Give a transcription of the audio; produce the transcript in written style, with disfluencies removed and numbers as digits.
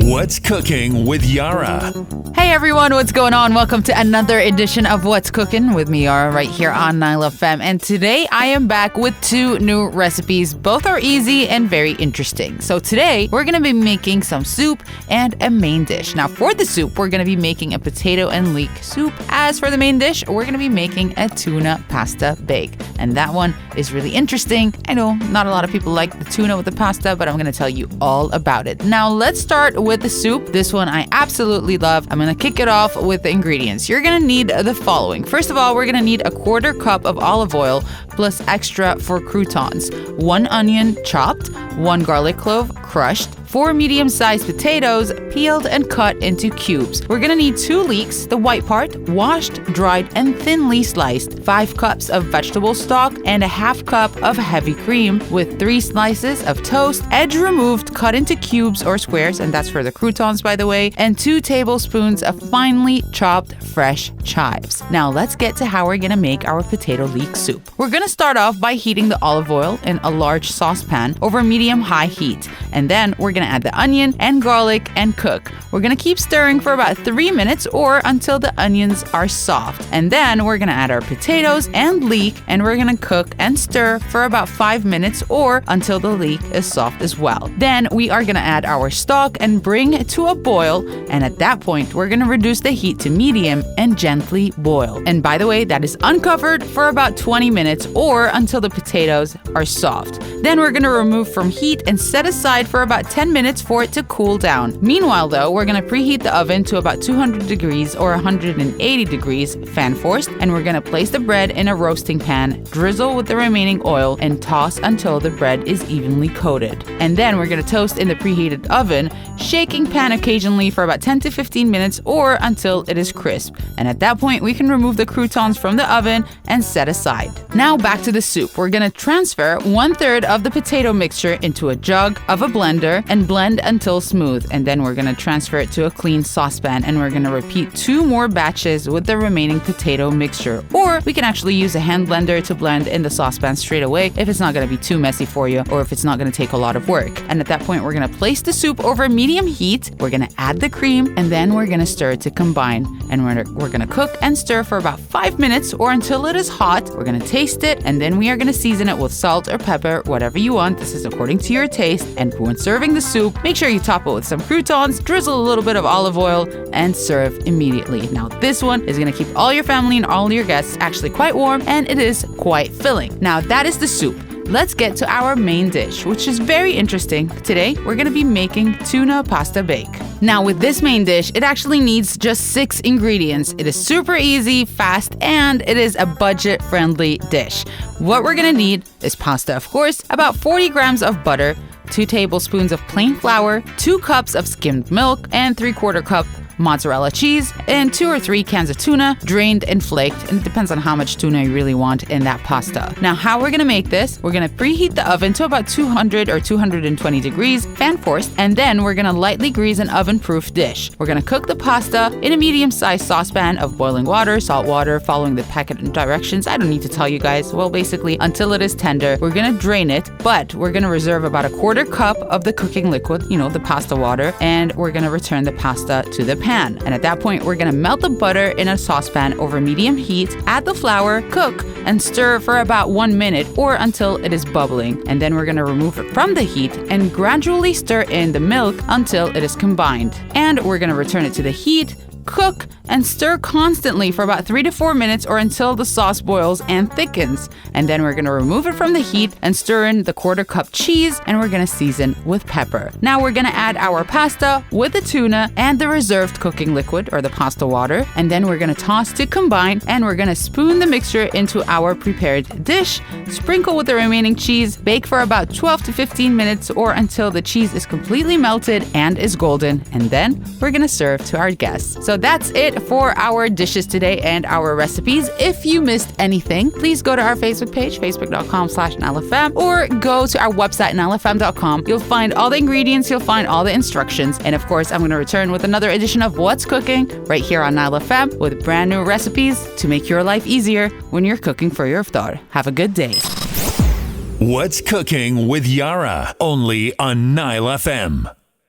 What's Cooking with Yara? Hey everyone, what's going on? Welcome to another edition of What's Cooking with me, Yara, right here on NileFM. And today I am back with two new recipes. Both are easy and very interesting. So today we're going to be making some soup and a main dish. Now for the soup, we're going to be making a potato and leek soup. As for the main dish, we're going to be making a tuna pasta bake. And that one is really interesting. I know not a lot of people like the tuna with the pasta, but I'm going to tell you all about it. Now let's start with the soup. This one I absolutely love. I'm going to kick it off with the ingredients. You're going to need the following. First of all, we're going to need a 1/4 cup of olive oil plus extra for croutons, 1 onion chopped, 1 garlic clove crushed, 4 medium-sized potatoes peeled and cut into cubes. We're gonna need 2 leeks, the white part, washed, dried, and thinly sliced, 5 cups of vegetable stock, and a 1/2 cup of heavy cream with 3 slices of toast, edge removed, cut into cubes or squares, and that's for the croutons, by the way, and 2 tablespoons of finely chopped fresh chives. Now let's get to how we're gonna make our potato leek soup. We're gonna start off by heating the olive oil in a large saucepan over medium-high heat, and then we're gonna add the onion and garlic and cook. We're gonna keep stirring for about 3 minutes or until the onions are soft. And then we're gonna add our potatoes and leek, and we're gonna cook and stir for about 5 minutes or until the leek is soft as well. Then we are gonna add our stock and bring it to a boil, and at that point we're gonna reduce the heat to medium and gently boil. And by the way, that is uncovered for about 20 minutes or until the potatoes are soft. Then we're gonna remove from heat and set aside for about 10 minutes for it to cool down. Meanwhile though, we're gonna preheat the oven to about 200 degrees or 180 degrees fan forced, and we're gonna place the bread in a roasting pan, drizzle with the remaining oil, and toss until the bread is evenly coated. And then we're gonna toast in the preheated oven, shaking pan occasionally for about 10 to 15 minutes or until it is crisp. And at that point, we can remove the croutons from the oven and set aside. Now back to the soup. We're gonna transfer 1/3 of the potato mixture into a jug of a blender and blend until smooth. And then we're gonna transfer it to a clean saucepan, and we're gonna repeat 2 more batches with the remaining potato mixture. Or we can actually use a hand blender to blend in the saucepan straight away if it's not gonna be too messy for you or if it's not gonna take a lot of work. And at that point, we're gonna place the soup over medium heat. We're gonna add the cream, and then we're gonna stir it to combine. And we're gonna cook and stir for about 5 minutes or until it is hot. We're gonna taste it, and then we are gonna season it with salt or pepper, whatever you want. This is according to your taste. And when serving the soup, make sure you top it with some croutons, drizzle a little bit of olive oil, and serve immediately. Now this one is gonna keep all your family and all your guests actually quite warm, and it is quite filling. Now that is the soup. Let's get to our main dish, which is very interesting. Today, we're gonna be making tuna pasta bake. Now with this main dish, it actually needs just 6 ingredients. It is super easy, fast, and it is a budget-friendly dish. What we're gonna need is pasta, of course, about 40 grams of butter, 2 tablespoons of plain flour, 2 cups of skimmed milk, and 3/4 cup mozzarella cheese, and 2 or 3 cans of tuna, drained and flaked, and it depends on how much tuna you really want in that pasta. Now how we're gonna make this, we're gonna preheat the oven to about 200 or 220 degrees, fan forced, and then we're gonna lightly grease an oven-proof dish. We're gonna cook the pasta in a medium-sized saucepan of boiling water, salt water, following the packet directions. I don't need to tell you guys. Well, basically, until it is tender. We're gonna drain it, but we're gonna reserve about a 1/4 cup of the cooking liquid, the pasta water, and we're gonna return the pasta to the pan. And at that point, we're gonna melt the butter in a saucepan over medium heat, add the flour, cook, and stir for about 1 minute or until it is bubbling. And then we're gonna remove it from the heat and gradually stir in the milk until it is combined. And we're gonna return it to the heat, cook, and stir constantly for about 3 to 4 minutes or until the sauce boils and thickens. And then we're going to remove it from the heat and stir in the 1/4 cup cheese, and we're going to season with pepper. Now we're going to add our pasta with the tuna and the reserved cooking liquid or the pasta water, and then we're going to toss to combine, and we're going to spoon the mixture into our prepared dish, sprinkle with the remaining cheese, bake for about 12 to 15 minutes or until the cheese is completely melted and is golden, and then we're going to serve to our guests. So that's it for our dishes today and our recipes. If you missed anything, please go to our Facebook page, facebook.com/NileFM, or go to our website, NileFM.com. You'll find all the ingredients, you'll find all the instructions. And of course, I'm going to return with another edition of What's Cooking right here on NileFM with brand new recipes to make your life easier when you're cooking for your Iftar. Have a good day. What's Cooking with Yara, only on NileFM.